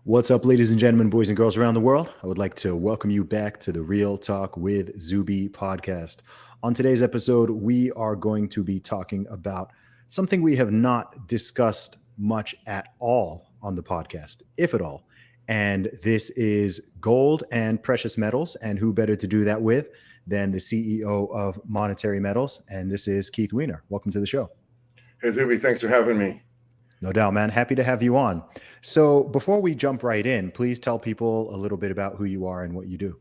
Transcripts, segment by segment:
What's up, ladies and gentlemen, boys and girls around the world? I would like to welcome you back to the Real Talk with Zuby podcast. On today's episode, we are going to be talking about something we have not discussed much at all on the podcast, if at all. And this is gold and precious metals. And who better to do that with than the CEO of Monetary Metals? And this is Keith Weiner. Welcome to the show. Hey, Zuby, thanks for having me. No doubt, man. Happy to have you on. So before we jump right in, please tell people a little bit about who you are and what you do.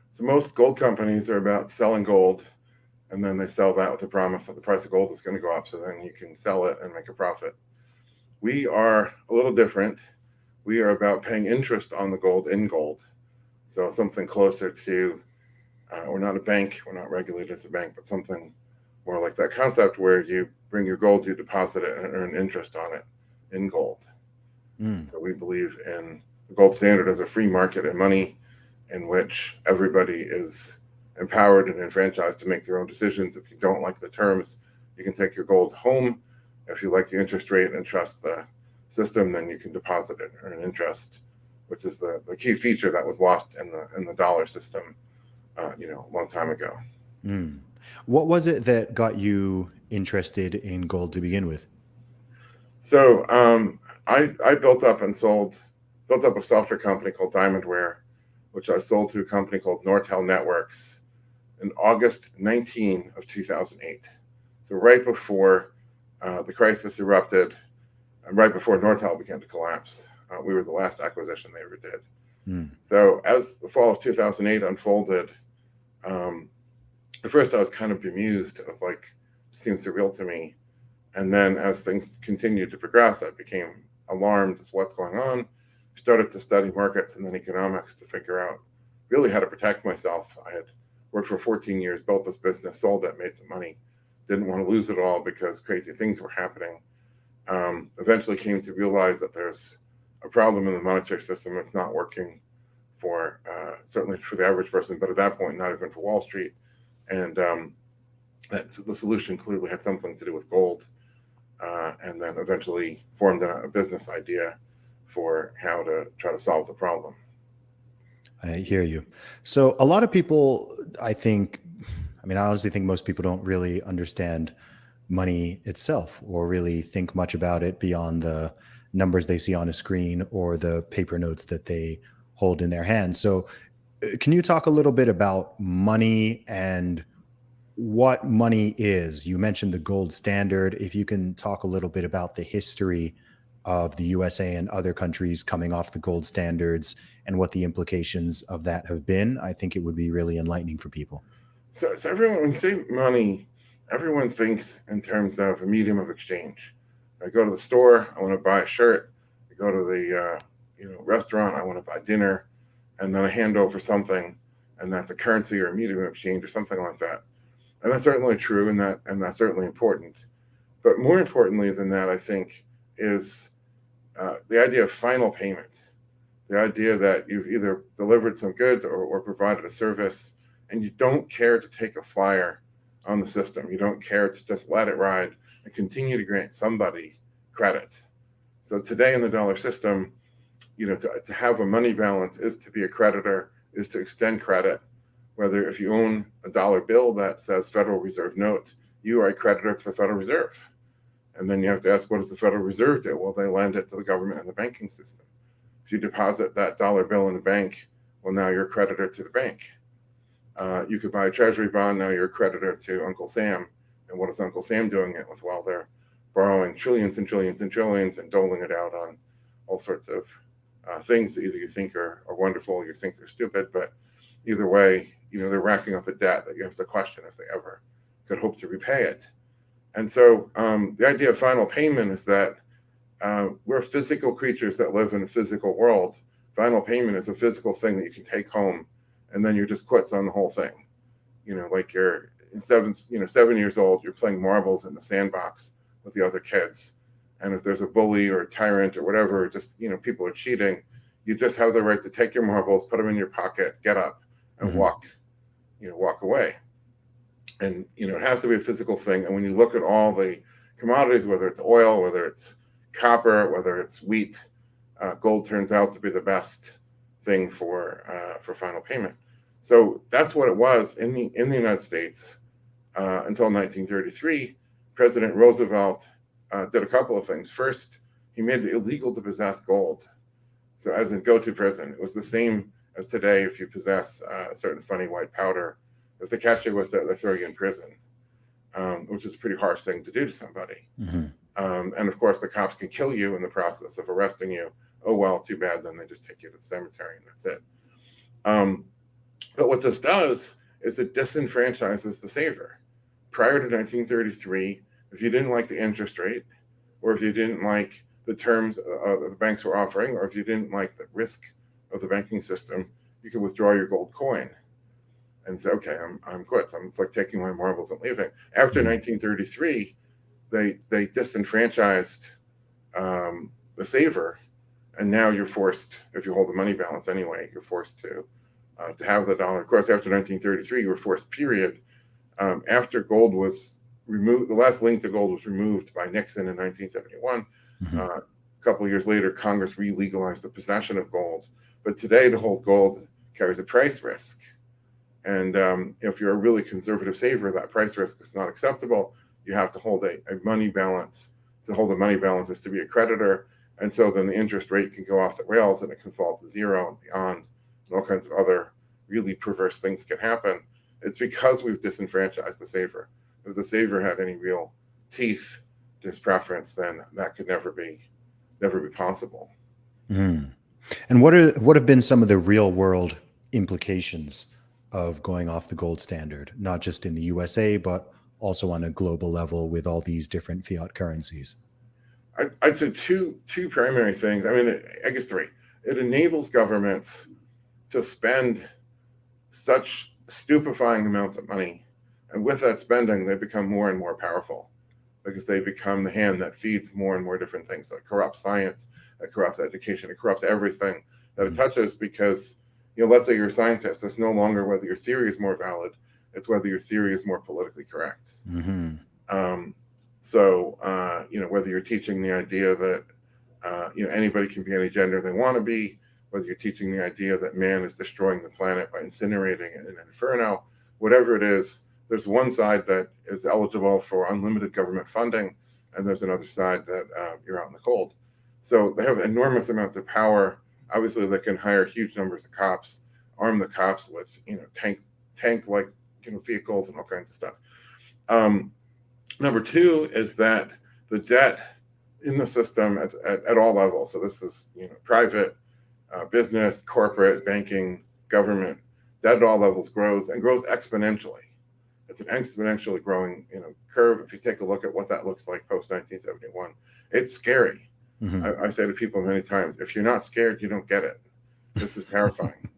So most gold companies are about selling gold, and then they sell that with the promise that the price of gold is going to go up, so then you can sell it and make a profit. We are a little different. We are about paying interest on the gold in gold. So something closer to, we're not a bank, we're not regulated as a bank, but something more like that concept where you bring your gold, you deposit it, and earn interest on it in gold. So we believe in the gold standard as a free market in money in which everybody is empowered and enfranchised to make their own decisions. If you don't like the terms, you can take your gold home. If you like the interest rate and trust the system, then you can deposit it and earn interest, which is the key feature that was lost in the dollar system, a long time ago. What was it that got you interested in gold to begin with? So I built up a software company called Diamondware, which I sold to a company called Nortel Networks in August 19 of 2008. So right before the crisis erupted, and right before Nortel began to collapse. We were the last acquisition they ever did. So as the fall of 2008 unfolded, at first I was kind of bemused. I was like, it seems surreal to me. And then as things continued to progress, I became alarmed as what's going on. Started to study markets and then economics to figure out really how to protect myself. I had worked for 14 years, built this business, sold it, made some money. Didn't want to lose it all because crazy things were happening. Eventually came to realize that there's a problem in the monetary system. It's not working for, certainly for the average person, but at that point, not even for Wall Street. And the solution clearly had something to do with gold. And then eventually formed a business idea for how to try to solve the problem. I hear you. So a lot of people, I honestly think most people don't really understand money itself or really think much about it beyond the numbers they see on a screen or the paper notes that they hold in their hands. So can you talk a little bit about money and what money is? You mentioned the gold standard. If you can talk a little bit about the history of the USA and other countries coming off the gold standards and what the implications of that have been, I think it would be really enlightening for people. So everyone, when you say money, everyone thinks in terms of a medium of exchange. I go to the store, I want to buy a shirt. I go to the restaurant, I want to buy dinner, and then I hand over something, and that's a currency or a medium of exchange or something like that. And that's certainly true, and that's certainly important. But more importantly than that, I think, is the idea of final payment. The idea that you've either delivered some goods or provided a service, and you don't care to take a flyer on the system. You don't care to just let it ride and continue to grant somebody credit. So today in the dollar system, to have a money balance is to be a creditor, is to extend credit. Whether if you own a dollar bill that says Federal Reserve note, you are a creditor to the Federal Reserve. And then you have to ask, what does the Federal Reserve do? Well, they lend it to the government and the banking system. If you deposit that dollar bill in a bank, well, now you're a creditor to the bank. You could buy a treasury bond, now you're a creditor to Uncle Sam. And what is Uncle Sam doing it with? Well, they're borrowing trillions and trillions and trillions and doling it out on all sorts of things that either you think are wonderful or you think they're stupid, but either way, they're racking up a debt that you have to question if they ever could hope to repay it. And so the idea of final payment is that we're physical creatures that live in a physical world. Final payment is a physical thing that you can take home, and then you're just quits on the whole thing. Like you're 7 years old, you're playing marbles in the sandbox with the other kids. And if there's a bully or a tyrant or whatever, just, people are cheating, you just have the right to take your marbles, put them in your pocket, get up and walk away. And, it has to be a physical thing. And when you look at all the commodities, whether it's oil, whether it's copper, whether it's wheat, gold turns out to be the best thing for final payment. So that's what it was in the United States until 1933. President Roosevelt did a couple of things. First, he made it illegal to possess gold. So as in go to prison. It was the same as today. If you possess a certain funny white powder, if they catch you with it, they throw you in prison, which is a pretty harsh thing to do to somebody. Mm-hmm. And of course, the cops can kill you in the process of arresting you. Oh, well, too bad. Then they just take you to the cemetery and that's it. But what this does is it disenfranchises the saver. Prior to 1933, if you didn't like the interest rate, or if you didn't like the terms the banks were offering, or if you didn't like the risk of the banking system, you could withdraw your gold coin and say, okay, I'm quits. It's like taking my marbles and leaving. After 1933, they disenfranchised the saver, and now you're forced, if you hold a money balance anyway, you're forced to have the dollar. Of course, after 1933, you were forced, period. After gold was removed, the last link to gold was removed by Nixon in 1971. Mm-hmm. A couple of years later, Congress re-legalized the possession of gold. But today, to hold gold carries a price risk. And if you're a really conservative saver, that price risk is not acceptable. You have to hold a money balance. To hold a money balance is to be a creditor. And so then the interest rate can go off the rails and it can fall to zero and beyond. And all kinds of other really perverse things can happen. It's because we've disenfranchised the saver. If the saver had any real teeth to his preference, then that could never be possible. Mm. And what have been some of the real world implications of going off the gold standard, not just in the USA, but also on a global level with all these different fiat currencies? I'd say two primary things. I mean, I guess three. It enables governments to spend such stupefying amounts of money, and with that spending, they become more and more powerful because they become the hand that feeds more and more different things. That corrupts science, that corrupts education, it corrupts everything that it touches. Because let's say you're a scientist, it's no longer whether your theory is more valid; it's whether your theory is more politically correct. Mm-hmm. So whether you're teaching the idea that anybody can be any gender they want to be, whether you're teaching the idea that man is destroying the planet by incinerating it in an inferno, whatever it is, there's one side that is eligible for unlimited government funding, and there's another side that you're out in the cold. So they have enormous amounts of power. Obviously, they can hire huge numbers of cops, arm the cops with tank-like vehicles and all kinds of stuff. Number two is that the debt in the system at all levels, so this is private, business, corporate, banking, government, that at all levels grows exponentially. It's an exponentially growing curve. If you take a look at what that looks like post 1971, it's scary. Mm-hmm. I say to people many times, if you're not scared, you don't get it. This is terrifying.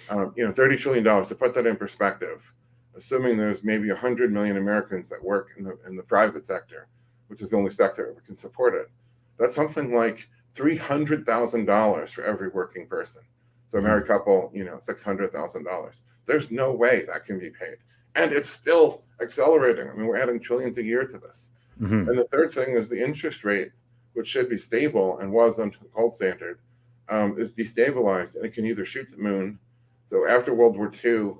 $30 trillion, to put that in perspective, assuming there's maybe 100 million Americans that work in the private sector, which is the only sector that can support it, that's something like $300,000 for every working person. So a married couple, $600,000. There's no way that can be paid. And it's still accelerating. I mean, we're adding trillions a year to this. Mm-hmm. And the third thing is the interest rate, which should be stable and was under the gold standard, is destabilized, and it can either shoot the moon. So after World War II,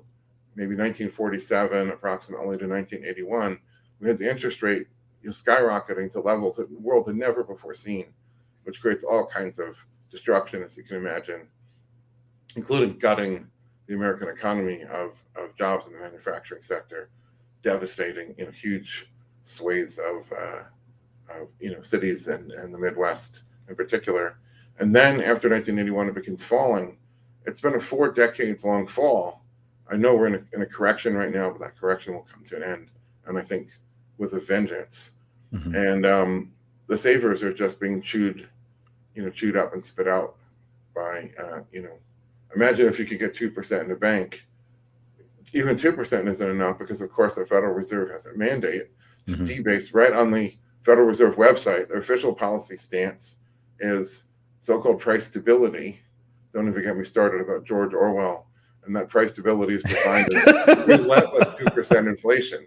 maybe 1947, approximately to 1981, we had the interest rate skyrocketing to levels that the world had never before seen, which creates all kinds of destruction, as you can imagine, including gutting the American economy of jobs in the manufacturing sector, devastating huge swathes of cities and the Midwest in particular. And then after 1981, it begins falling. It's been a 4 decades long fall. I know we're in a correction right now, but that correction will come to an end, and I think with a vengeance. Mm-hmm. And the savers are just being chewed up and spit out by, imagine if you could get 2% in the bank. Even 2% isn't enough because, of course, the Federal Reserve has a mandate to debase. Right on the Federal Reserve website, their official policy stance is so-called price stability. Don't even get me started about George Orwell. And that price stability is defined as relentless 2% inflation.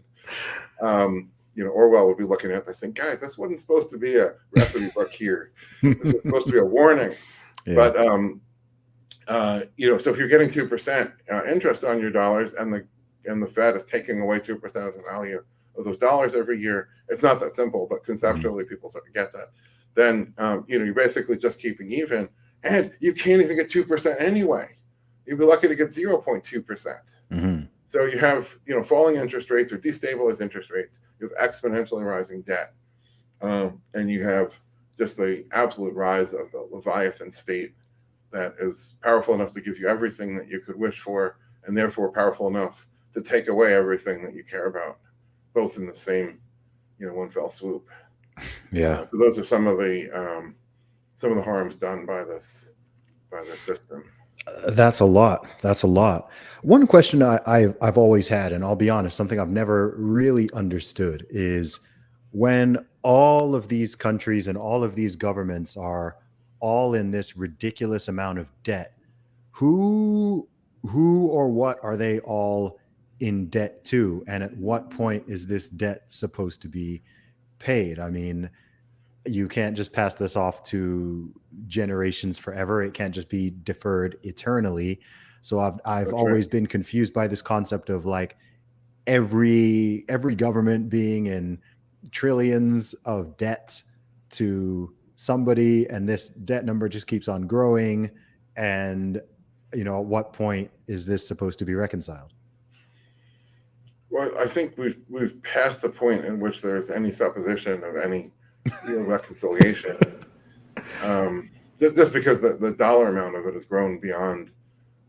Orwell would be looking at this saying, guys, this wasn't supposed to be a recipe book here. This was supposed to be a warning. Yeah. But so if you're getting 2% interest on your dollars, and the Fed is taking away 2% of the value of those dollars every year, it's not that simple, but conceptually people sort of get that. Then you're basically just keeping even, and you can't even get 2% anyway. You'd be lucky to get 0.2%. Mm-hmm. So you have falling interest rates or destabilized interest rates. You have exponentially rising debt, and you have just the absolute rise of the Leviathan state that is powerful enough to give you everything that you could wish for, and therefore powerful enough to take away everything that you care about, both in the same one fell swoop. Yeah. So those are some of the harms done by this system. That's a lot. That's a lot. One question I've always had, and I'll be honest, something I've never really understood is when all of these countries and all of these governments are all in this ridiculous amount of debt, who who or what are they all in debt to? And at what point is this debt supposed to be paid? I mean, you can't just pass this off to generations forever. It can't just be deferred eternally. So I've That's right. always been confused by this concept of like every government being in trillions of debt to somebody, and this debt number just keeps on growing. And at what point is this supposed to be reconciled? Well, I think we've passed the point in which there's any supposition of any reconciliation. Just because the dollar amount of it has grown beyond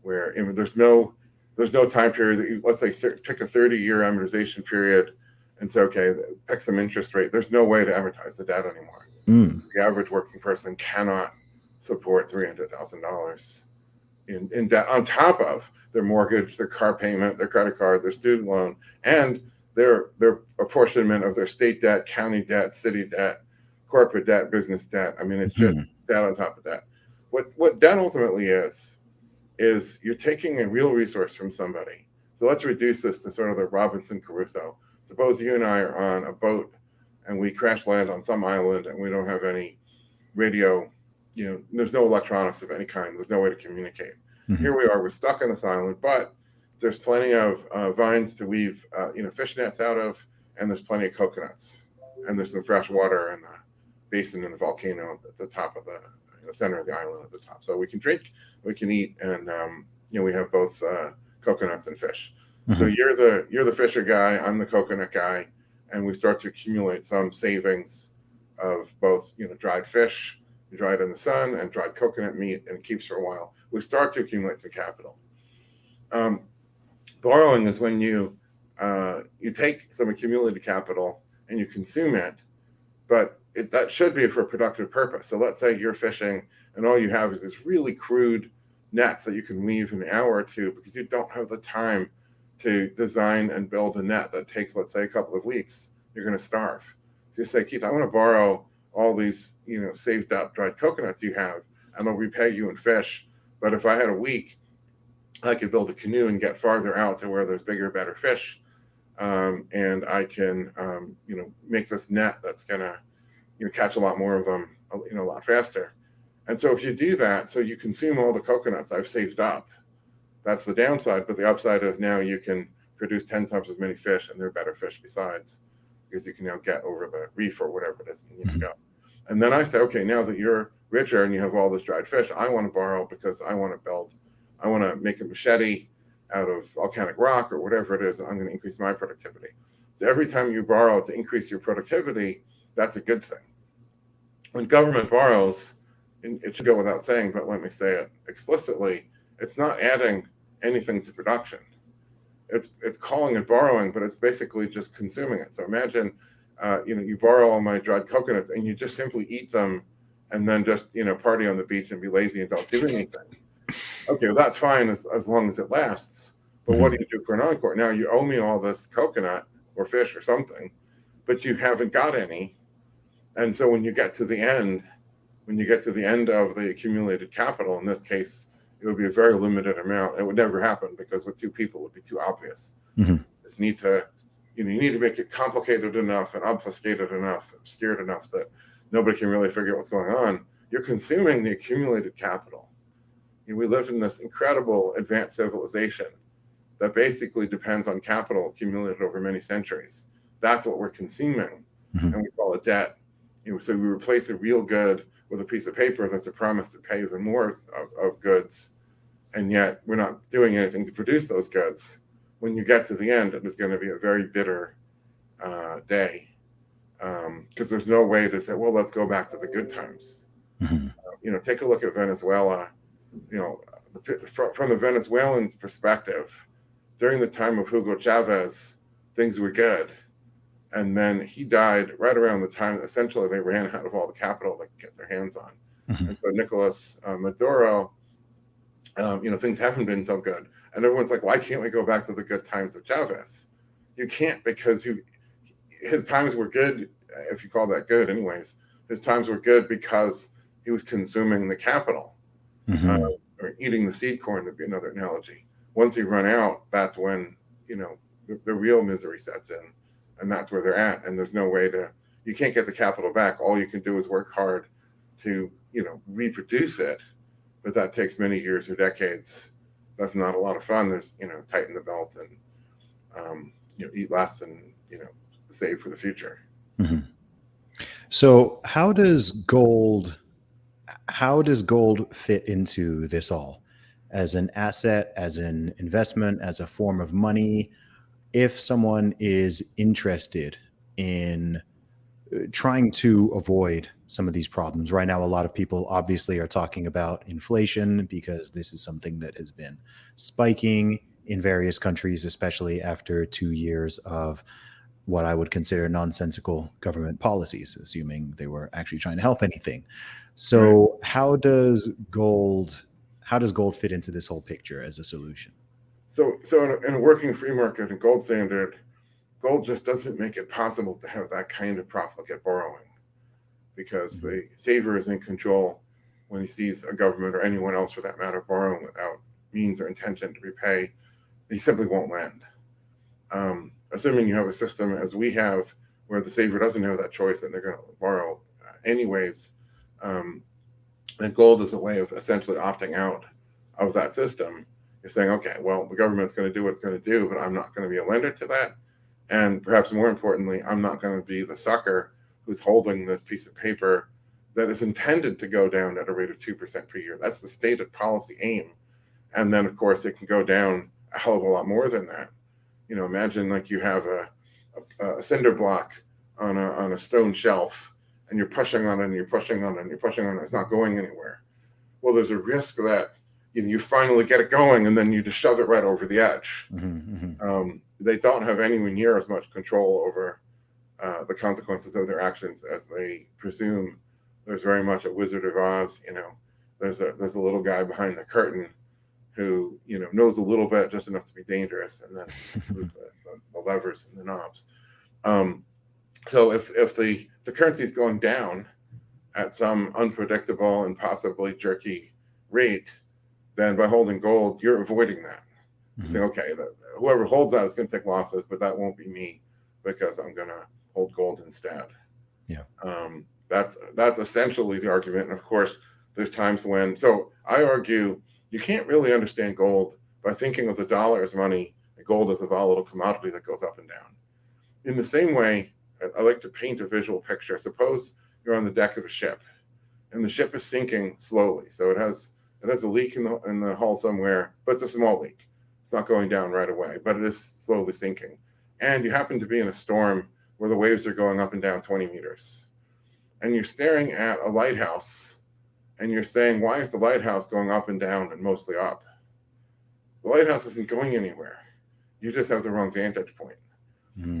where there's no time period that let's say pick a 30-year amortization period and say, okay, pick some interest rate. There's no way to amortize the debt anymore. Mm. The average working person cannot support $300,000 in debt on top of their mortgage, their car payment, their credit card, their student loan, and their apportionment of their state debt, county debt, city debt, corporate debt, business debt. I mean, it's just debt on top of debt. What debt ultimately is you're taking a real resource from somebody. So let's reduce this to sort of the Robinson Crusoe. Suppose you and I are on a boat and we crash land on some island and we don't have any radio, there's no electronics of any kind. There's no way to communicate. Mm-hmm. Here we are, we're stuck on this island, but there's plenty of vines to weave, fish nets out of, and there's plenty of coconuts, and there's some fresh water in the basin in the volcano at the top of the center of the island at the top. So we can drink, we can eat, and we have both coconuts and fish. Mm-hmm. So you're the fisher guy, I'm the coconut guy, and we start to accumulate some savings of both dried fish, dried in the sun, and dried coconut meat, and it keeps for a while. We start to accumulate some capital. Borrowing is when you take some accumulated capital and you consume it, but that should be for a productive purpose. So let's say you're fishing and all you have is this really crude nets that you can weave in an hour or two because you don't have the time to design and build a net that takes, let's say, a couple of weeks. You're going to starve. If you say, Keith, I want to borrow all these, saved up dried coconuts you have, and I'll repay you in fish. But if I had a week, I could build a canoe and get farther out to where there's bigger, better fish. And I can, make this net that's going to, catch a lot more of them, a lot faster. And so if you do that, so you consume all the coconuts I've saved up, that's the downside. But the upside is now you can produce 10 times as many fish, and they're better fish besides, because you can now get over the reef or whatever it is you need to go. And then I say, okay, now that you're richer and you have all this dried fish, I want to borrow because I want to make a machete out of volcanic rock or whatever it is, and I'm going to increase my productivity. So every time you borrow to increase your productivity, that's a good thing. When government borrows, and it should go without saying, but let me say it explicitly, it's not adding anything to production. It's calling it borrowing, but it's basically just consuming it. So imagine, you borrow all my dried coconuts and you just simply eat them and then just, party on the beach and be lazy and don't do anything. Okay, well, that's fine as long as it lasts. But what do you do for an encore? Now you owe me all this coconut or fish or something, but you haven't got any. And so when you get to the end of the accumulated capital, in this case, it would be a very limited amount. It would never happen because with two people, it would be too obvious. Mm-hmm. You need to make it complicated enough and obfuscated enough, obscured enough that nobody can really figure out what's going on. you're consuming the accumulated capital. We live in this incredible advanced civilization that basically depends on capital accumulated over many centuries. That's what we're consuming, and we call it debt. So we replace a real good with a piece of paper that's a promise to pay even more of goods, and yet we're not doing anything to produce those goods. When you get to the end, it is going to be a very bitter day, because there's no way to say, well, let's go back to the good times. Take a look at Venezuela. From the Venezuelans' perspective, during the time of Hugo Chavez, things were good. And then he died right around the time, essentially, they ran out of all the capital they could get their hands on. And so Nicolas Maduro, things haven't been so good. And everyone's like, why can't we go back to the good times of Chavez? You can't, because his times were good, if you call that good anyways. His times were good because he was consuming the capital, or eating the seed corn would be another analogy. Once he run out, that's when, the real misery sets in. And that's where they're at. And there's no way you can't get the capital back. All you can do is work hard to, reproduce it. But that takes many years or decades. That's not a lot of fun. There's, tighten the belt and, eat less and, save for the future. So how does gold fit into this all as an asset, as an investment, as a form of money? If someone is interested in trying to avoid some of these problems right now, a lot of people obviously are talking about inflation because this is something that has been spiking in various countries, especially after 2 years of what I would consider nonsensical government policies, assuming they were actually trying to help anything. So right. How does gold fit into this whole picture as a solution? So in a working free market and gold standard, gold just doesn't make it possible to have that kind of profligate borrowing, because the saver is in control when he sees a government or anyone else for that matter borrowing without means or intention to repay. He simply won't lend. Assuming you have a system as we have where the saver doesn't have that choice and they're going to borrow anyways, and gold is a way of essentially opting out of that system. You're saying, okay, well, the government's going to do what it's going to do, but I'm not going to be a lender to that. And perhaps more importantly, I'm not going to be the sucker who's holding this piece of paper that is intended to go down at a rate of 2% per year. That's the stated policy aim. And then, of course, it can go down a hell of a lot more than that. Imagine like you have a cinder block on a stone shelf, and you're pushing on it, and you're pushing on it, and you're pushing on it. It's not going anywhere. Well, there's a risk that you finally get it going, and then you just shove it right over the edge. They don't have anywhere near as much control over the consequences of their actions as they presume. There's very much a Wizard of Oz. There's a little guy behind the curtain who knows a little bit, just enough to be dangerous, and then the levers and the knobs. So if the currency is going down at some unpredictable and possibly jerky rate, then by holding gold, you're avoiding that. You're saying, okay, whoever holds that is going to take losses, but that won't be me because I'm going to hold gold instead. Yeah. That's essentially the argument. And of course, there's times when, so I argue you can't really understand gold by thinking of the dollar as money and gold as a volatile commodity that goes up and down. In the same way, I like to paint a visual picture. Suppose you're on the deck of a ship and the ship is sinking slowly. So it has a leak in the hull somewhere, but it's a small leak. It's not going down right away, but it is slowly sinking. And you happen to be in a storm where the waves are going up and down 20 meters. And you're staring at a lighthouse and you're saying, why is the lighthouse going up and down and mostly up? The lighthouse isn't going anywhere. You just have the wrong vantage point.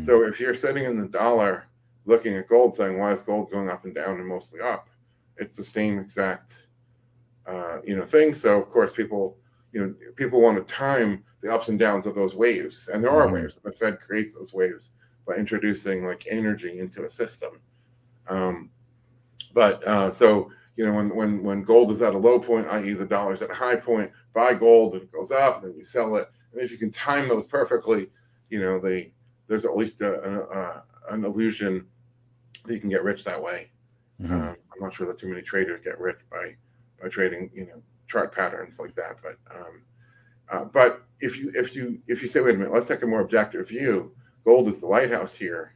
So if you're sitting in the dollar looking at gold saying, why is gold going up and down and mostly up? It's the same exact thing. So of course people want to time the ups and downs of those waves, and there are waves. The Fed creates those waves by introducing like energy into a system. So when gold is at a low point, i.e. the dollar's at a high point, buy gold and it goes up, and then you sell it. And if you can time those perfectly, there's at least an illusion that you can get rich that way. Hmm. I'm not sure that too many traders get rich by trading, chart patterns like that. But if you say, wait a minute, let's take a more objective view. Gold is the lighthouse here,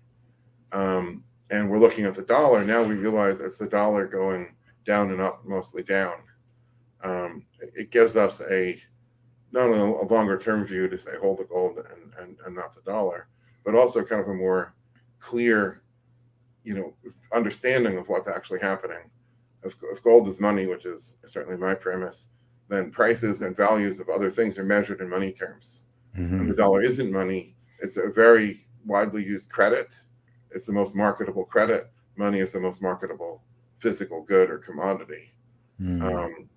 and we're looking at the dollar. Now we realize it's the dollar going down and up, mostly down. It gives us not only a longer term view to say hold the gold and not the dollar, but also kind of a more clear, understanding of what's actually happening. If gold is money, which is certainly my premise, then prices and values of other things are measured in money terms. And the Hmm. dollar isn't money. It's a very widely used credit. It's the most marketable credit. Money is the most marketable physical good or commodity. Mm. Um,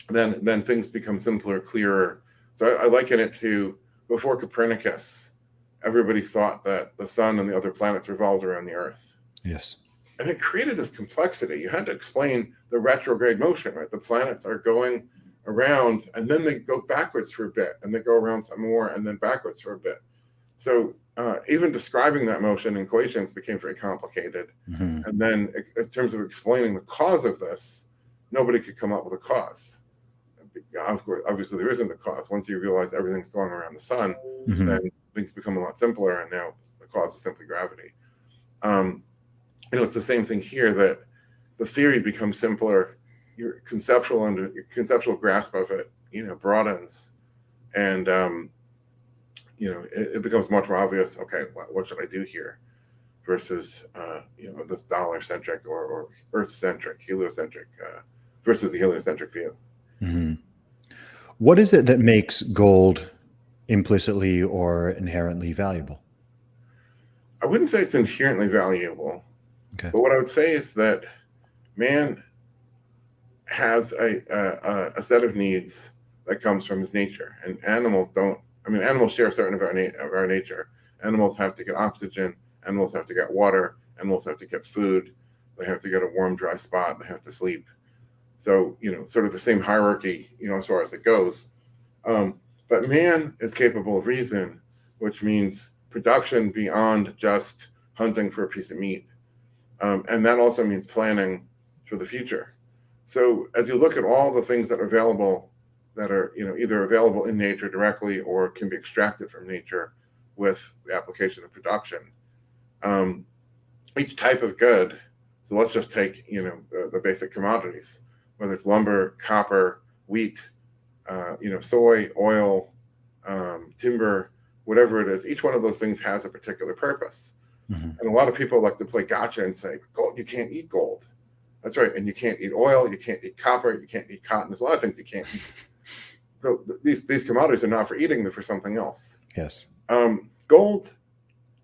then things become simpler, clearer. So I liken it to before Copernicus, everybody thought that the sun and the other planets revolved around the Earth. Yes. And it created this complexity. You had to explain the retrograde motion, right? The planets are going around and then they go backwards for a bit and they go around some more and then backwards for a bit. So even describing that motion in equations became very complicated. Hmm. And then in terms of explaining the cause of this, nobody could come up with a cause. Of course, obviously there isn't a cause. Once you realize everything's going around the sun, Hmm. then things become a lot simpler, and now the cause is simply gravity. Um, it's the same thing here, that the theory becomes simpler, your conceptual grasp of it, broadens, and it becomes much more obvious. Okay, what should I do here? Versus this dollar centric or Earth centric, heliocentric versus the heliocentric view. Hmm. What is it that makes gold implicitly or inherently valuable? I wouldn't say it's inherently valuable, Okay. but what I would say is that man has a set of needs that comes from his nature, and animals don't. I mean, animals share certain of our nature. Animals have to get oxygen. Animals have to get water. Animals have to get food. They have to get a warm, dry spot. They have to sleep. So, sort of the same hierarchy, as far as it goes. But man is capable of reason, which means production beyond just hunting for a piece of meat. And that also means planning for the future. So as you look at all the things that are available, that are either available in nature directly or can be extracted from nature with the application of production, um, each type of good. So let's just take the basic commodities, whether it's lumber, copper, wheat, soy, oil, timber, whatever it is. Each one of those things has a particular purpose. Hmm. And a lot of people like to play gotcha and say, gold, you can't eat gold. That's right. And you can't eat oil, you can't eat copper, you can't eat cotton. There's a lot of things you can't eat. So these commodities are not for eating, they're for something else. Yes. Gold,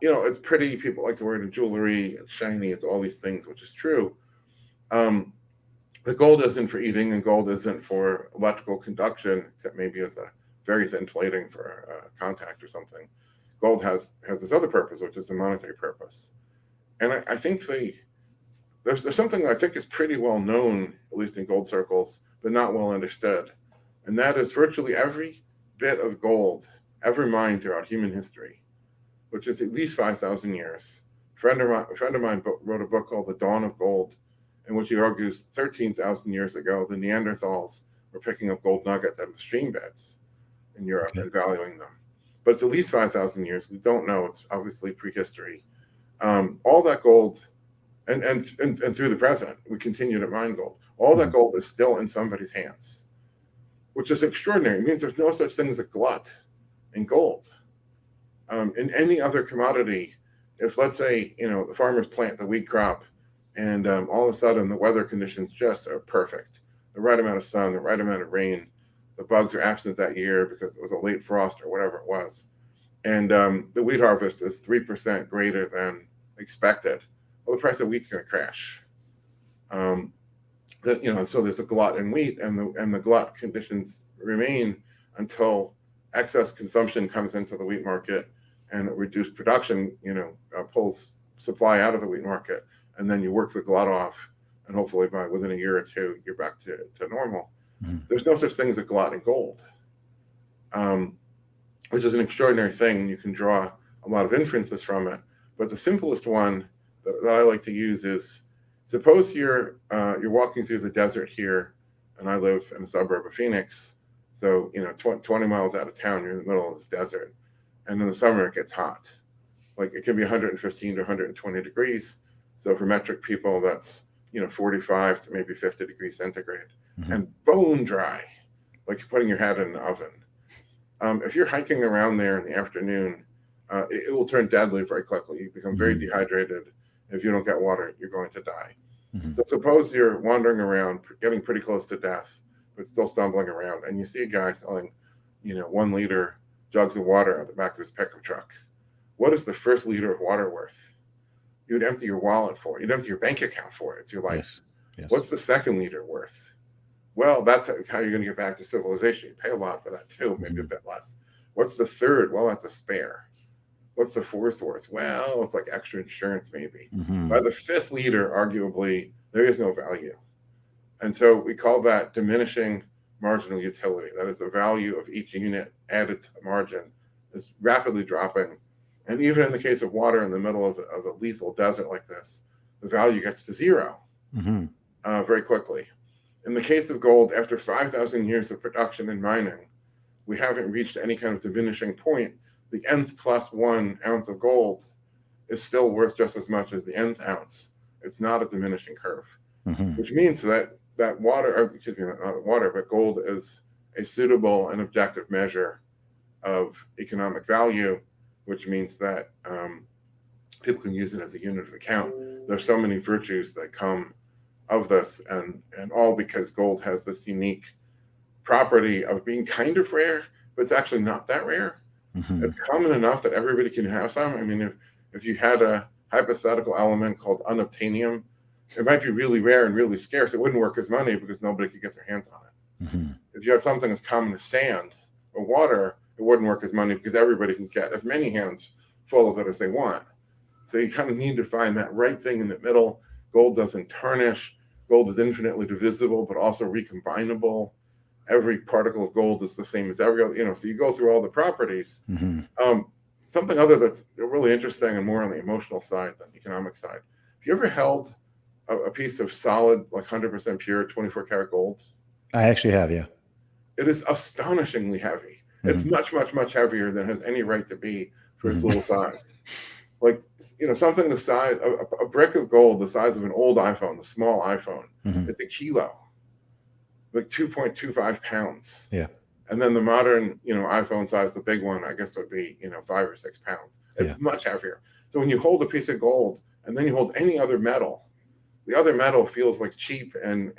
it's pretty. People like to wear it in jewelry, it's shiny, it's all these things, which is true. Um, the gold isn't for eating, and gold isn't for electrical conduction, except maybe as a very thin plating for contact or something. Gold has this other purpose, which is a monetary purpose. And I think there's something that I think is pretty well known, at least in gold circles, but not well understood. And that is virtually every bit of gold ever mined throughout human history, which is at least 5,000 years. A friend of mine wrote a book called The Dawn of Gold, in which he argues 13,000 years ago, the Neanderthals were picking up gold nuggets out of the stream beds in Europe Okay. and valuing them. But it's at least 5,000 years. We don't know. It's obviously prehistory. All that gold, and through the present, we continue to mine gold. All that Mhm. gold is still in somebody's hands, which is extraordinary. It means there's no such thing as a glut in gold. In any other commodity, if let's say the farmers plant the wheat crop, and all of a sudden the weather conditions just are perfect, the right amount of sun, the right amount of rain, the bugs are absent that year because it was a late frost or whatever it was, and the wheat harvest is 3% greater than expected, well, the price of wheat's going to crash. Um, so there's a glut in wheat, and the glut conditions remain until excess consumption comes into the wheat market, and reduced production, pulls supply out of the wheat market, and then you work the glut off, and hopefully by within a year or two, you're back to normal. Mhm. There's no such thing as a glut in gold, um, which is an extraordinary thing. You can draw a lot of inferences from it, but the simplest one that I like to use is Suppose you're walking through the desert here, and I live in a suburb of Phoenix. So 20 miles out of town, you're in the middle of this desert, and in the summer it gets hot. Like it can be 115 to 120 degrees. So for metric people, that's 45 to maybe 50 degrees centigrade, Mm-hmm. and bone dry, like you're putting your head in an oven. If you're hiking around there in the afternoon, it will turn deadly very quickly. You become very dehydrated. If you don't get water, you're going to die. Mm-hmm. So suppose you're wandering around, getting pretty close to death, but still stumbling around, and you see a guy selling, 1 liter jugs of water at the back of his pickup truck. What is the first liter of water worth? You'd empty your wallet for it. You'd empty your bank account for it. It's your life. Yes. Yes. What's the second liter worth? Well, that's how you're going to get back to civilization. You pay a lot for that too, maybe a bit less. What's the third? Well, that's a spare. What's the fourth worth? Well, it's like extra insurance, maybe. Mm-hmm. By the fifth liter, arguably, there is no value. And so we call that diminishing marginal utility. That is the value of each unit added to the margin is rapidly dropping. And even in the case of water in the middle of a lethal desert like this, the value gets to zero very quickly. In the case of gold, after 5,000 years of production and mining, we haven't reached any kind of diminishing point. The nth plus 1 ounce of gold is still worth just as much as the nth ounce. It's not a diminishing curve, which means that water, or excuse me, not water, but gold is a suitable and objective measure of economic value, which means that people can use it as a unit of account. There's so many virtues that come of this, and all because gold has this unique property of being kind of rare, but it's actually not that rare. It's common enough that everybody can have some. I mean, if you had a hypothetical element called unobtainium, it might be really rare and really scarce. It wouldn't work as money because nobody could get their hands on it. If you had something as common as sand or water, it wouldn't work as money because everybody can get as many hands full of it as they want. So you kind of need to find that right thing in the middle. Gold doesn't tarnish. Gold is infinitely divisible, but also recombinable. Every particle of gold is the same as every other, so you go through all the properties. Something other that's really interesting and more on the emotional side than the economic side. Have you ever held a piece of solid, like 100% pure 24 karat gold? I actually have, yeah. It is astonishingly heavy. It's much, much, much heavier than it has any right to be for its little size. Like, something the size, a brick of gold the size of an old iPhone, the small iPhone, is a kilo, like 2.25 pounds. Yeah. And then the modern, iPhone size, the big one, I guess would be, 5 or 6 pounds. It's much heavier. So when you hold a piece of gold and then you hold any other metal, the other metal feels like cheap and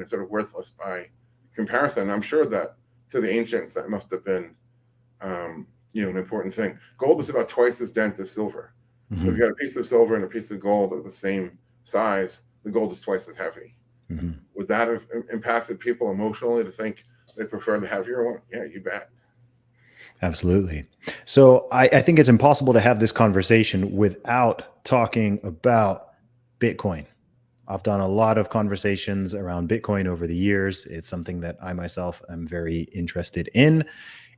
sort of worthless by comparison. I'm sure that to the ancients, that must have been, an important thing. Gold is about twice as dense as silver. So if you got a piece of silver and a piece of gold of the same size, the gold is twice as heavy. Would that have impacted people emotionally to think they prefer the heavier one? Yeah, you bet. Absolutely. So I think it's impossible to have this conversation without talking about Bitcoin. I've done a lot of conversations around Bitcoin over the years. It's something that I myself am very interested in.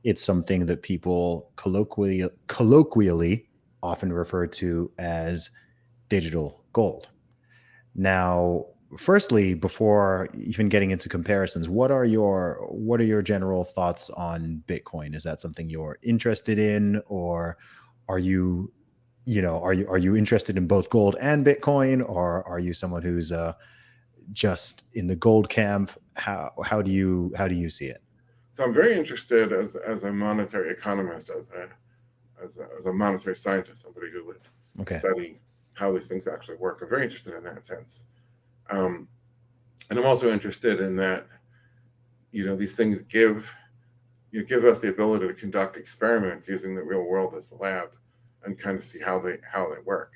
It's something that people colloquially often refer to as digital gold. Now, firstly, before even getting into comparisons, what are your general thoughts on Bitcoin? Is that something you're interested in, or are you interested in both gold and Bitcoin, or are you someone who's just in the gold camp? How do you see it? So I'm very interested as a monetary economist, as a monetary scientist, somebody who would study how these things actually work. I'm very interested in that sense. And I'm also interested in that, these things give us the ability to conduct experiments using the real world as the lab and kind of see how they work.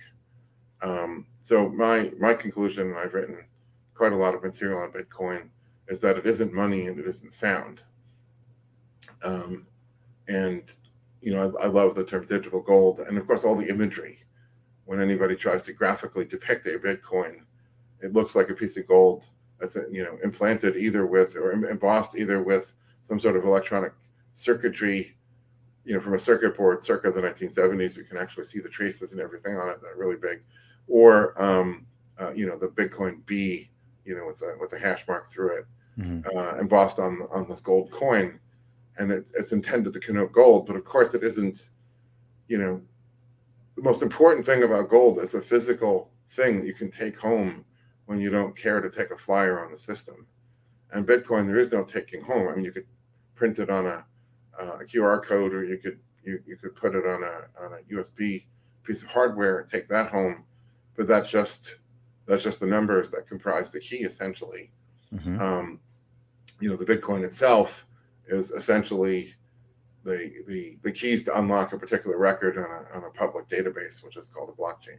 So my conclusion, and I've written quite a lot of material on Bitcoin, is that it isn't money and it isn't sound. I love the term digital gold, and of course all the imagery. When anybody tries to graphically depict a Bitcoin, it looks like a piece of gold that's implanted either with or embossed either with some sort of electronic circuitry, from a circuit board circa the 1970s. We can actually see the traces and everything on it that are really big, or the Bitcoin B, with the hash mark through it, Mm-hmm. embossed on this gold coin, and it's intended to connote gold. But of course, it isn't. The most important thing about gold is a physical thing that you can take home when you don't care to take a flyer on the system. And Bitcoin, there is no taking home. I mean, you could print it on a QR code, or you could put it on a USB piece of hardware and take that home. But that's just the numbers that comprise the key, essentially. Mm-hmm. The Bitcoin itself is essentially the keys to unlock a particular record on a public database, which is called a blockchain.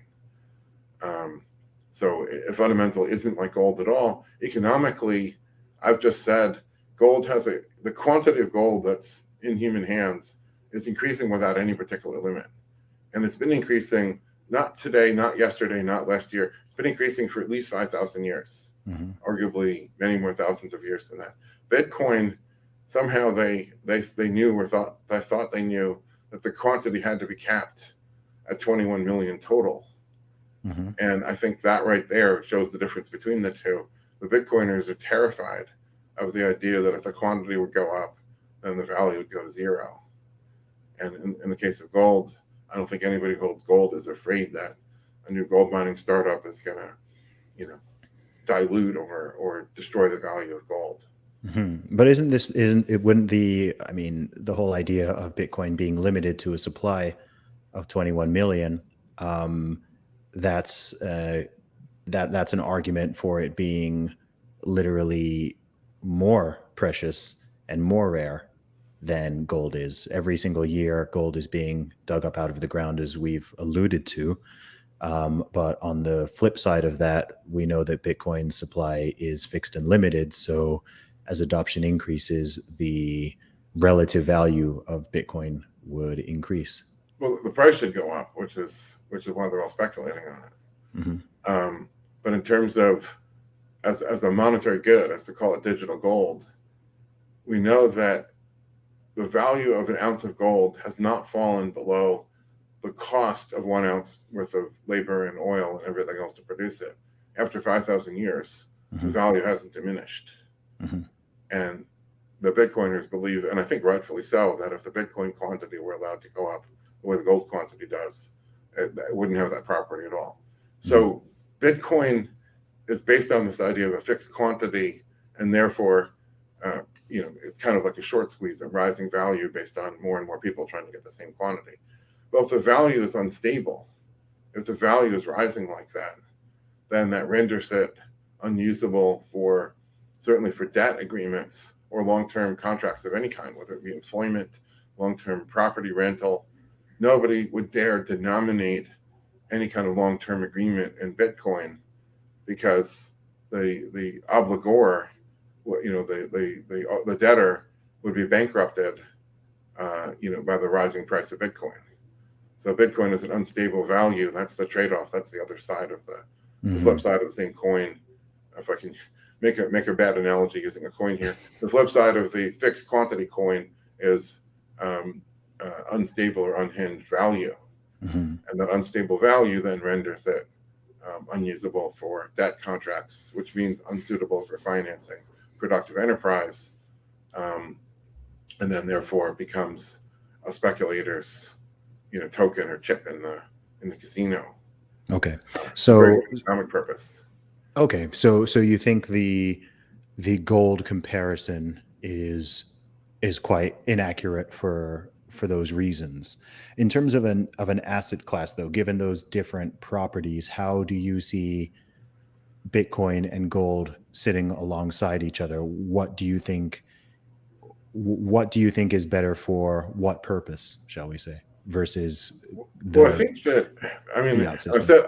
So it fundamentally isn't like gold at all. Economically, I've just said gold has the quantity of gold that's in human hands is increasing without any particular limit. And it's been increasing, not today, not yesterday, not last year. It's been increasing for at least 5,000 years, arguably many more thousands of years than that. Bitcoin, somehow they knew, or thought they knew, that the quantity had to be capped at 21 million total. And I think that right there shows the difference between the two. The Bitcoiners are terrified of the idea that if the quantity would go up, then the value would go to zero. And in the case of gold, I don't think anybody who holds gold is afraid that a new gold mining startup is going to, dilute or destroy the value of gold. Mm-hmm. But wouldn't the whole idea of Bitcoin being limited to a supply of 21 million, that's an argument for it being literally more precious and more rare than gold is. Every single year, gold is being dug up out of the ground, as we've alluded to. But on the flip side of that, we know that Bitcoin's supply is fixed and limited. So as adoption increases, the relative value of Bitcoin would increase. Well, the price should go up, which is why they're all speculating on it. Mm-hmm. But in terms of as a monetary good, as to call it digital gold, we know that the value of an ounce of gold has not fallen below the cost of 1 ounce worth of labor and oil and everything else to produce it. After 5,000 years, the value hasn't diminished. And the Bitcoiners believe, and I think rightfully so, that if the Bitcoin quantity were allowed to go up the way the gold quantity does, it wouldn't have that property at all. So Bitcoin is based on this idea of a fixed quantity, and therefore, it's kind of like a short squeeze, a rising value based on more and more people trying to get the same quantity. But if the value is unstable, if the value is rising like that, then that renders it unusable certainly for debt agreements or long-term contracts of any kind, whether it be employment, long-term property rental. Nobody would dare denominate any kind of long-term agreement in Bitcoin, because the obligor, the debtor would be bankrupted, by the rising price of Bitcoin. So Bitcoin is an unstable value. That's the trade-off. That's the other side of the flip side of the same coin. If I can make a bad analogy using a coin here, the flip side of the fixed quantity coin is unstable or unhinged value. And that unstable value then renders it unusable for debt contracts, which means unsuitable for financing productive enterprise, and then therefore becomes a speculator's token or chip in the casino. Okay, so economic purpose. Okay, so you think the gold comparison is quite inaccurate for those reasons. In terms of an asset class, though, given those different properties, how do you see Bitcoin and gold sitting alongside each other? What do you think is better for what purpose, shall we say, versus the I think that, fiat system?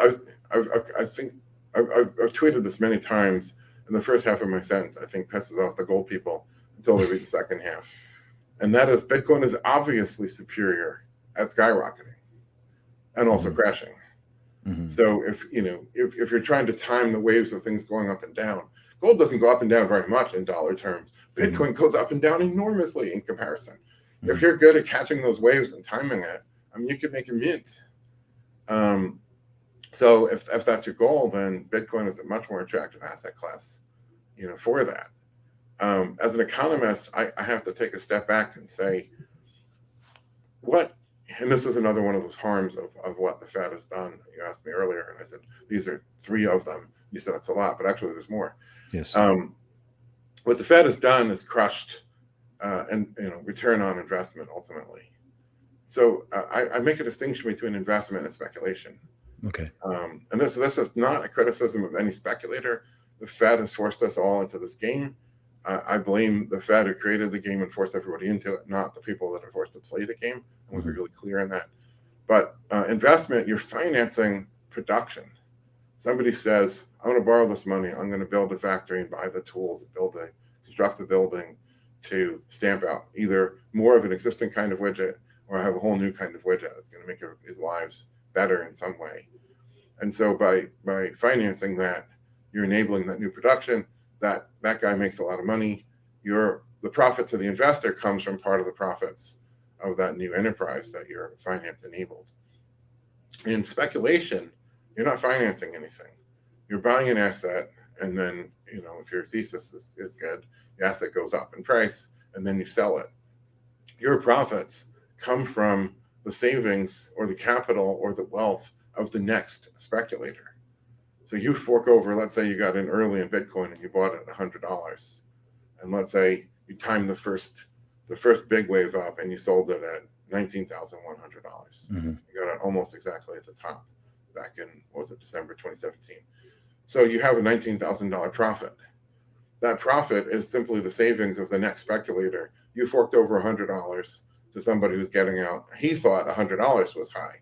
I think I've tweeted this many times, and the first half of my sentence, I think, pisses off the gold people until they read the second half. And that is, Bitcoin is obviously superior at skyrocketing and also crashing. So if you're trying to time the waves of things going up and down, gold doesn't go up and down very much in dollar terms. Bitcoin goes up and down enormously in comparison. If you're good at catching those waves and timing it, you could make a mint. So if that's your goal, then Bitcoin is a much more attractive asset class, for that. As an economist, I have to take a step back and say, what, and this is another one of those harms of what the Fed has done. You asked me earlier, and I said, these are three of them. You said that's a lot, but actually there's more. Yes. What the Fed has done is crushed and return on investment ultimately. So I make a distinction between investment and speculation. Okay. And this is not a criticism of any speculator. The Fed has forced us all into this game. I blame the Fed who created the game and forced everybody into it, not the people that are forced to play the game. I want to be really clear on that. But investment, you're financing production. Somebody says, I want to borrow this money. I'm going to build a factory and buy the tools, construct the building to stamp out either more of an existing kind of widget or have a whole new kind of widget that's going to make his lives better in some way. And so by financing that, you're enabling that new production. That guy makes a lot of money. The profit to the investor comes from part of the profits of that new enterprise that your finance enabled. In speculation, you're not financing anything. You're buying an asset, and then if your thesis is good, the asset goes up in price, and then you sell it. Your profits come from the savings or the capital or the wealth of the next speculator. So you fork over, let's say you got in early in Bitcoin and you bought it at $100. And let's say you timed the first big wave up and you sold it at $19,100. Mm-hmm. You got it almost exactly at the top back in, December 2017. So you have a $19,000 profit. That profit is simply the savings of the next speculator. You forked over $100 to somebody who's getting out. He thought $100 was high.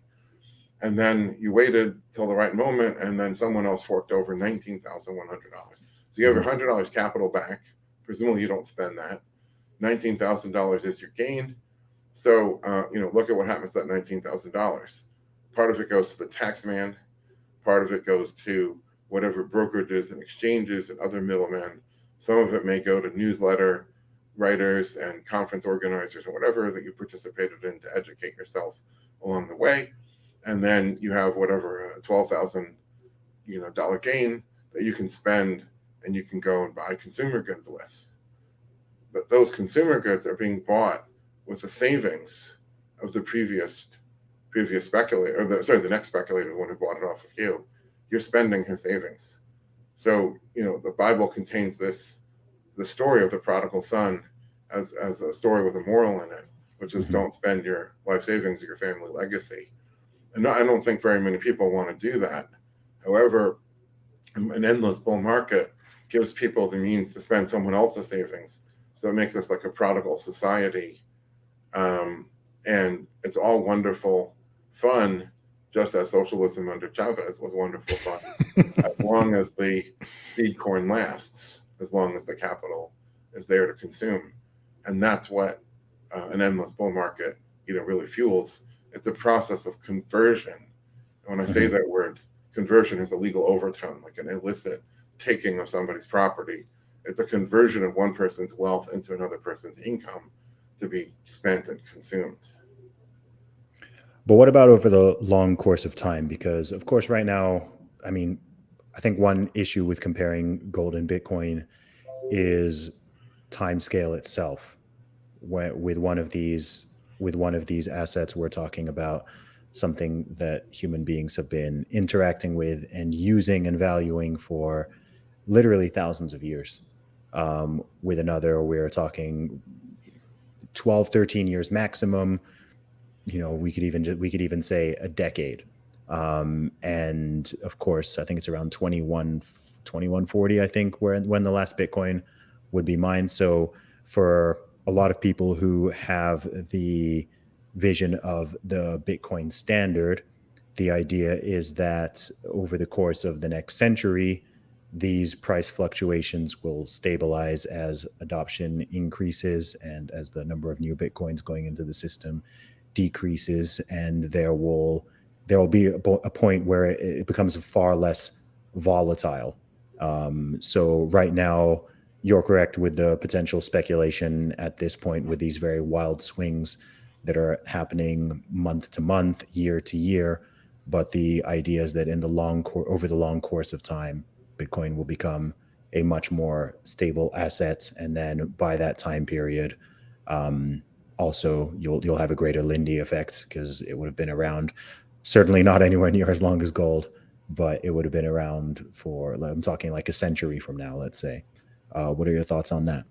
And then you waited till the right moment, and then someone else forked over $19,100. So you have your $100 capital back. Presumably you don't spend that. $19,000 is your gain. So, look at what happens to that $19,000. Part of it goes to the tax man. Part of it goes to whatever brokerages and exchanges and other middlemen. Some of it may go to newsletter writers and conference organizers or whatever that you participated in to educate yourself along the way. And then you have whatever $12,000 gain that you can spend and you can go and buy consumer goods with. But those consumer goods are being bought with the savings of the previous speculator, or the next speculator, the one who bought it off of you. You're spending his savings. So the Bible contains the story of the prodigal son as a story with a moral in it, which is don't spend your life savings or your family legacy. And I don't think very many people want to do that. However, an endless bull market gives people the means to spend someone else's savings. So it makes us like a prodigal society. And it's all wonderful fun, just as socialism under Chavez was wonderful fun, as long as the seed corn lasts, as long as the capital is there to consume. And that's what an endless bull market really fuels. It's a process of conversion. And when I say that word, conversion has a legal overtone, like an illicit taking of somebody's property. It's a conversion of one person's wealth into another person's income to be spent and consumed. But what about over the long course of time? Because, of course, right now, I think one issue with comparing gold and Bitcoin is time scale itself. With one of these assets, we're talking about something that human beings have been interacting with and using and valuing for literally thousands of years. With another, we're talking 12, 13 years maximum. We could even say a decade. And of course, I think it's around 2140, I think, when the last Bitcoin would be mined. So for a lot of people who have the vision of the Bitcoin standard, the idea is that over the course of the next century, these price fluctuations will stabilize as adoption increases and as the number of new Bitcoins going into the system decreases, and there will be a point where it becomes far less volatile. So right now, you're correct with the potential speculation at this point with these very wild swings that are happening month to month, year to year. but the idea is that in the over the long course of time, Bitcoin will become a much more stable asset, and then by that time period, um, also you'll have a greater Lindy effect because it would have been around, certainly not anywhere near as long as gold, but it would have been around for, I'm talking like a century from now, let's say. What are your thoughts on that?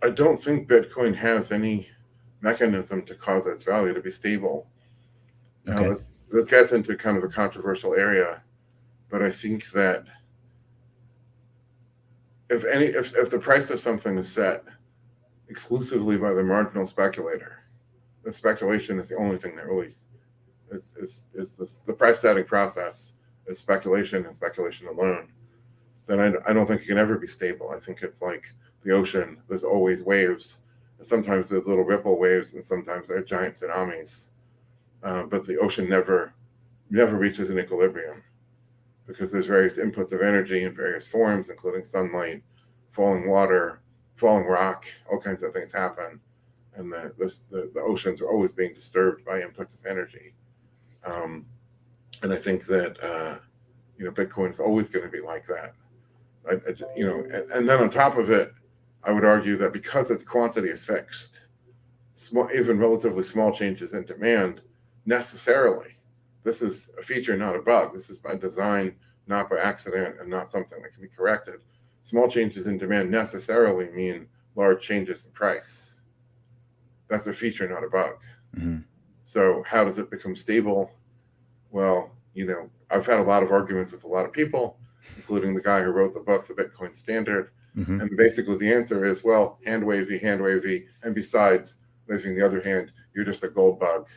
I don't think Bitcoin has any mechanism to cause its value to be stable. Now, Okay. this gets into kind of a controversial area, but I think that if the price of something is set exclusively by the marginal speculator, the speculation is the only thing that really is the price setting process is speculation and speculation alone, then I don't think it can ever be stable. I think it's like the ocean. There's always waves. And sometimes there's little ripple waves, and sometimes they're giant tsunamis. But the ocean never reaches an equilibrium because there's various inputs of energy in various forms, including sunlight, falling water, falling rock, all kinds of things happen, and the oceans are always being disturbed by inputs of energy. Um, and I think that Bitcoin is always going to be like that. And then on top of it, I would argue that because its quantity is fixed, even relatively small changes in demand necessarily, this is a feature, not a bug. This is by design, not by accident, and not something that can be corrected. Small changes in demand necessarily mean large changes in price. That's a feature, not a bug. Mm-hmm. So how does it become stable? Well, I've had a lot of arguments with a lot of people, including the guy who wrote the book, The Bitcoin Standard. Mm-hmm. And basically the answer is, well, hand wavy. And besides, waving the other hand, you're just a gold bug.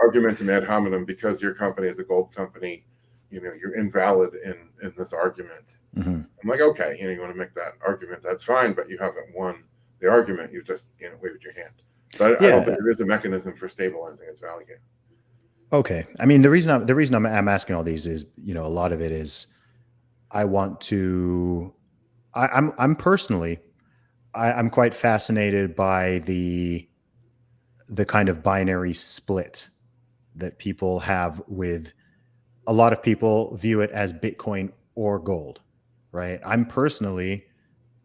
Argumentum ad hominem, because your company is a gold company, you're invalid in this argument. Mm-hmm. I'm like, okay, you want to make that argument, that's fine, but you haven't won the argument. You just, waved your hand. But I don't think there is a mechanism for stabilizing its value. Okay. I mean, the reason I'm asking all these is, a lot of it is I want to, I'm personally, I'm quite fascinated by the kind of binary split that people have with, a lot of people view it as Bitcoin or gold, right?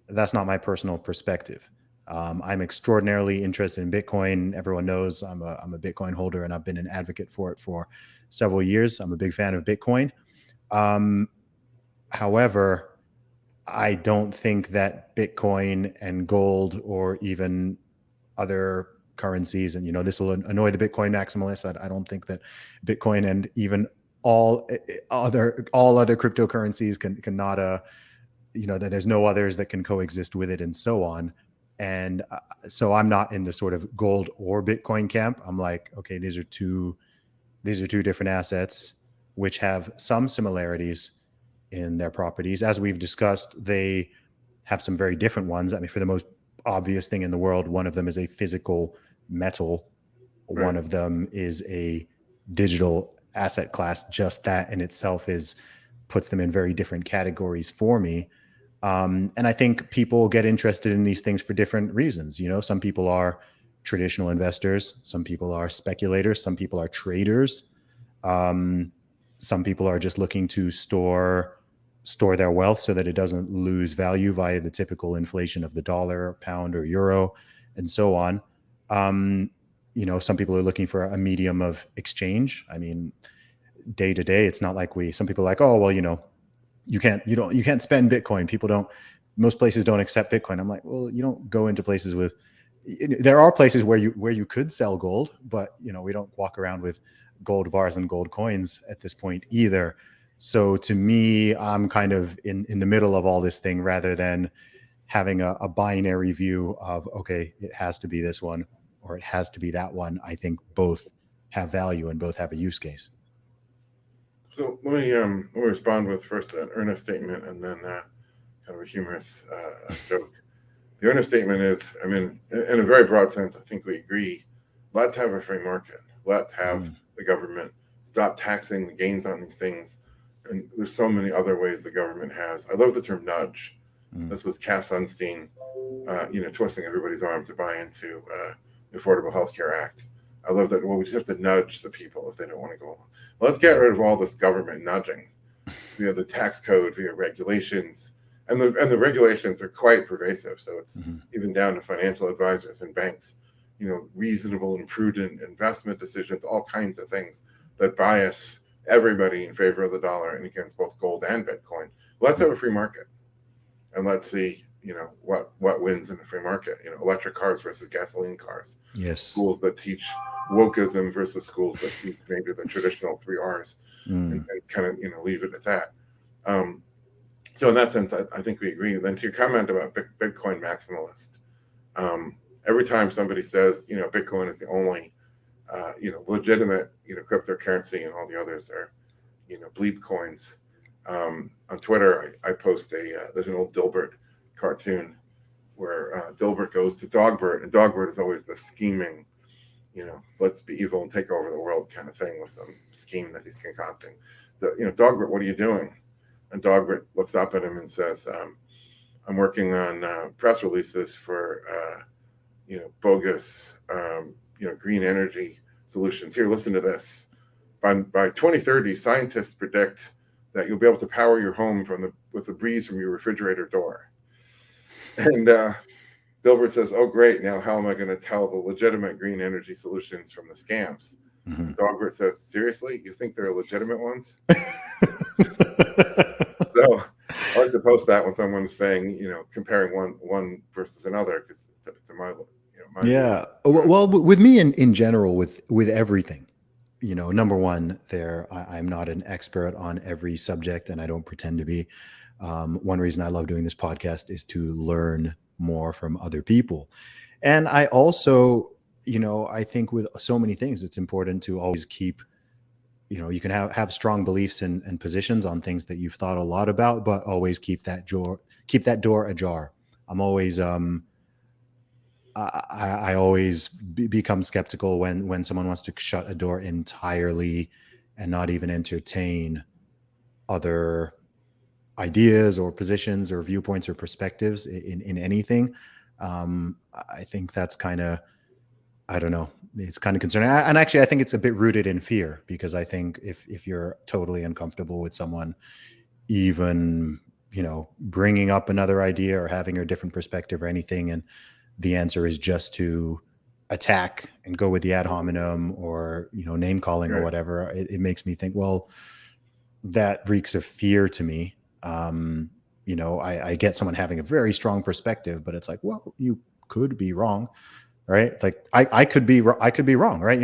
That's not my personal perspective. I'm extraordinarily interested in Bitcoin. Everyone knows I'm a Bitcoin holder, and I've been an advocate for it for several years. I'm a big fan of Bitcoin. However, I don't think that Bitcoin and gold, or even other currencies, and this will annoy the Bitcoin maximalists, I don't think that Bitcoin and even all other cryptocurrencies cannot that there's no others that can coexist with it, and so on. And so I'm not in the sort of gold or Bitcoin camp. I'm like, okay, these are two different assets which have some similarities in their properties. As we've discussed, they have some very different ones. I mean, for the most obvious thing in the world, one of them is a physical metal, one Right. of them is a digital asset class. Just that in itself puts them in very different categories for me. And I think people get interested in these things for different reasons. Some people are traditional investors, some people are speculators, some people are traders. Um, some people are just looking to store their wealth so that it doesn't lose value via the typical inflation of the dollar, pound, or euro, and so on. Some people are looking for a medium of exchange. I mean, day to day, it's not like some people are like, oh, well, you can't spend Bitcoin. Most places don't accept Bitcoin. I'm like, well, you don't go into places with, there are places where you could sell gold, but we don't walk around with gold bars and gold coins at this point either. So to me, I'm kind of in the middle of all this thing, rather than having a binary view of, okay, it has to be this one or it has to be that one. I think both have value and both have a use case. So let me respond with first an earnest statement and then kind of a humorous joke. The earnest statement is, I mean, in a very broad sense, I think we agree. Let's have a free market. Let's have the government stop taxing the gains on these things. And there's so many other ways the government has. I love the term nudge. This was Cass Sunstein, twisting everybody's arm to buy into the Affordable Health Care Act. I love that. Well, we just have to nudge the people if they don't want to go along. Well, let's get rid of all this government nudging via the tax code, via regulations, and the regulations are quite pervasive. So it's Mhm. even down to financial advisors and banks. Reasonable and prudent investment decisions, all kinds of things that bias everybody in favor of the dollar and against both gold and Bitcoin. Let's have a free market, and let's see, what wins in the free market. Electric cars versus gasoline cars, Yes. schools that teach wokeism versus schools that teach maybe the traditional three R's, and Mm. kind of leave it at that. Um, so in that sense, I think we agree. Then to your comment about Bitcoin maximalist, um, every time somebody says Bitcoin is the only legitimate cryptocurrency and all the others are bleep coins. On Twitter, I post there's an old Dilbert cartoon where Dilbert goes to Dogbert, and Dogbert is always the scheming, let's be evil and take over the world kind of thing with some scheme that he's concocting. Dogbert, what are you doing? And Dogbert looks up at him and says, I'm working on press releases for, bogus, green energy solutions. Here, listen to this. By 2030, scientists predict that you'll be able to power your home with the breeze from your refrigerator door. And Dilbert says, "Oh, great! Now, how am I going to tell the legitimate green energy solutions from the scams?" Mhm. And Dilbert says, "Seriously, you think they're legitimate ones?" So I like to post that when someone is saying, comparing one versus another, because it's my view. Yeah. Well, with me in general, with everything, number one, I'm not an expert on every subject, and I don't pretend to be. One reason I love doing this podcast is to learn more from other people, and I also, I think with so many things, it's important to always keep. You can have strong beliefs and positions on things that you've thought a lot about, but always keep that door ajar. I'm always I always become skeptical when someone wants to shut a door entirely and not even entertain other ideas or positions or viewpoints or perspectives in anything. I think that's kind of, I don't know. It's kind of concerning. And actually, I think it's a bit rooted in fear, because I think if you're totally uncomfortable with someone, even, bringing up another idea or having a different perspective or anything, and the answer is just to attack and go with the ad hominem or, name calling or Right. whatever, it makes me think, well, that reeks of fear to me. I get someone having a very strong perspective, but it's like, well, you could be wrong, right? Like I could be wrong, right?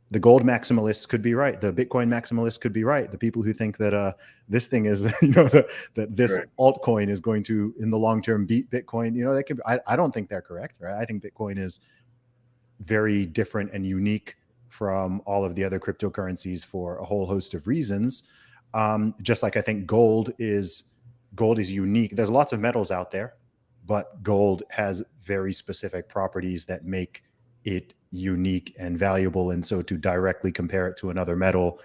The gold maximalists could be right. The Bitcoin maximalists could be right. The people who think that this thing is, that this Right. altcoin is going to, in the long term, beat Bitcoin, they could. I don't think they're correct, right? I think Bitcoin is very different and unique from all of the other cryptocurrencies for a whole host of reasons. Just like I think gold is unique. There's lots of metals out there, but gold has very specific properties that make it unique and valuable. And so to directly compare it to another metal,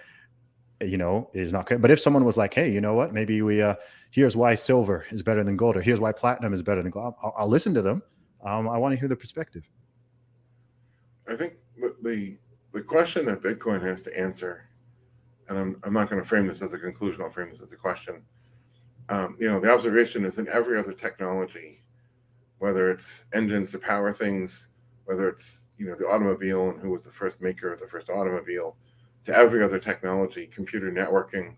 is not good. But if someone was like, hey, you know what? Maybe here's why silver is better than gold, or here's why platinum is better than gold. I'll listen to them. I want to hear the perspective. I think the question that Bitcoin has to answer, and I'm not going to frame this as a conclusion. I'll frame this as a question. The observation is in every other technology, whether it's engines to power things, whether it's the automobile and who was the first maker of the first automobile, to every other technology, computer networking.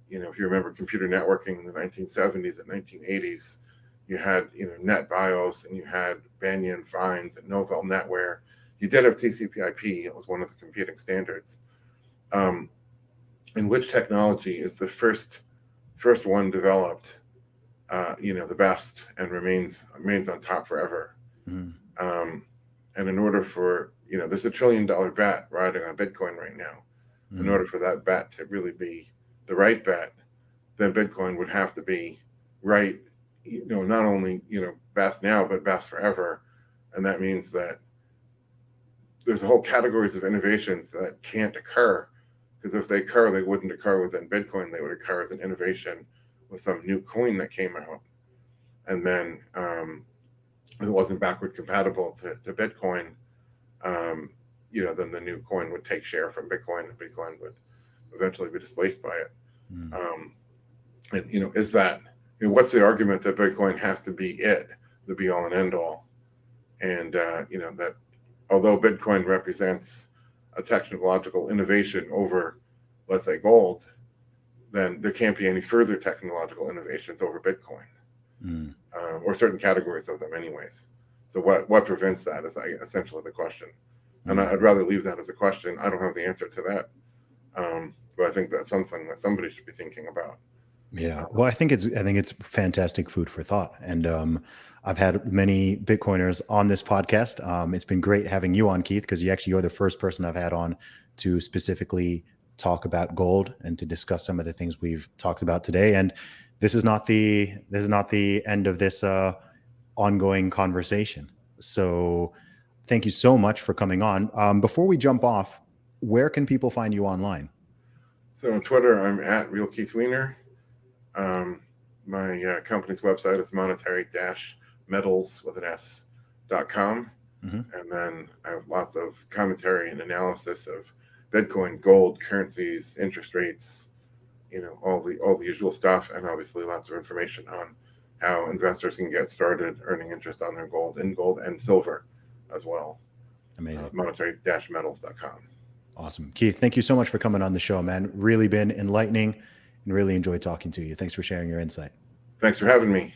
If you remember computer networking in the 1970s and 1980s, you had NetBIOS and you had Banyan Fines and Novell NetWare. You did have TCP/IP. It was one of the computing standards. Um, in which technology is the first one developed, the best and remains on top forever. Mm. Um, and in order for there's $1 trillion bet riding on Bitcoin right now. In Mm. order for that bet to really be the right bet, then Bitcoin would have to be right. Not only best now but best forever, and that means that there's a whole categories of innovations that can't occur, because if they occur, they wouldn't occur within Bitcoin. They would occur as an innovation with some new coin that came out, and then it wasn't backward compatible to Bitcoin. Um, then the new coin would take share from Bitcoin, and Bitcoin would eventually be displaced by it. Mm. And is that what's the argument that Bitcoin has to be the be all and end all? And that although Bitcoin represents a technological innovation over, let's say, gold, then there can't be any further technological innovations over Bitcoin, or certain categories of them, anyways. So what prevents that is essentially the question, and I'd rather leave that as a question. I don't have the answer to that, but I think that's something that somebody should be thinking about. Yeah. Well, I think it's fantastic food for thought. And I've had many Bitcoiners on this podcast. It's been great having you on, Keith, because you're the first person I've had on to specifically talk about gold and to discuss some of the things we've talked about today. And this is not the end of this ongoing conversation. So thank you so much for coming on. Before we jump off, where can people find you online? So on Twitter, I'm at Real Keith Weiner. My company's website is monetary-metals with an S.com. And then I have lots of commentary and analysis of Bitcoin, gold, currencies, interest rates, all the usual stuff, and obviously lots of information on how investors can get started earning interest on their gold and silver as well. Amazing. Monetary-metals.com. Awesome. Keith, thank you so much for coming on the show, man. Really been enlightening and really enjoyed talking to you. Thanks for sharing your insight. Thanks for having me.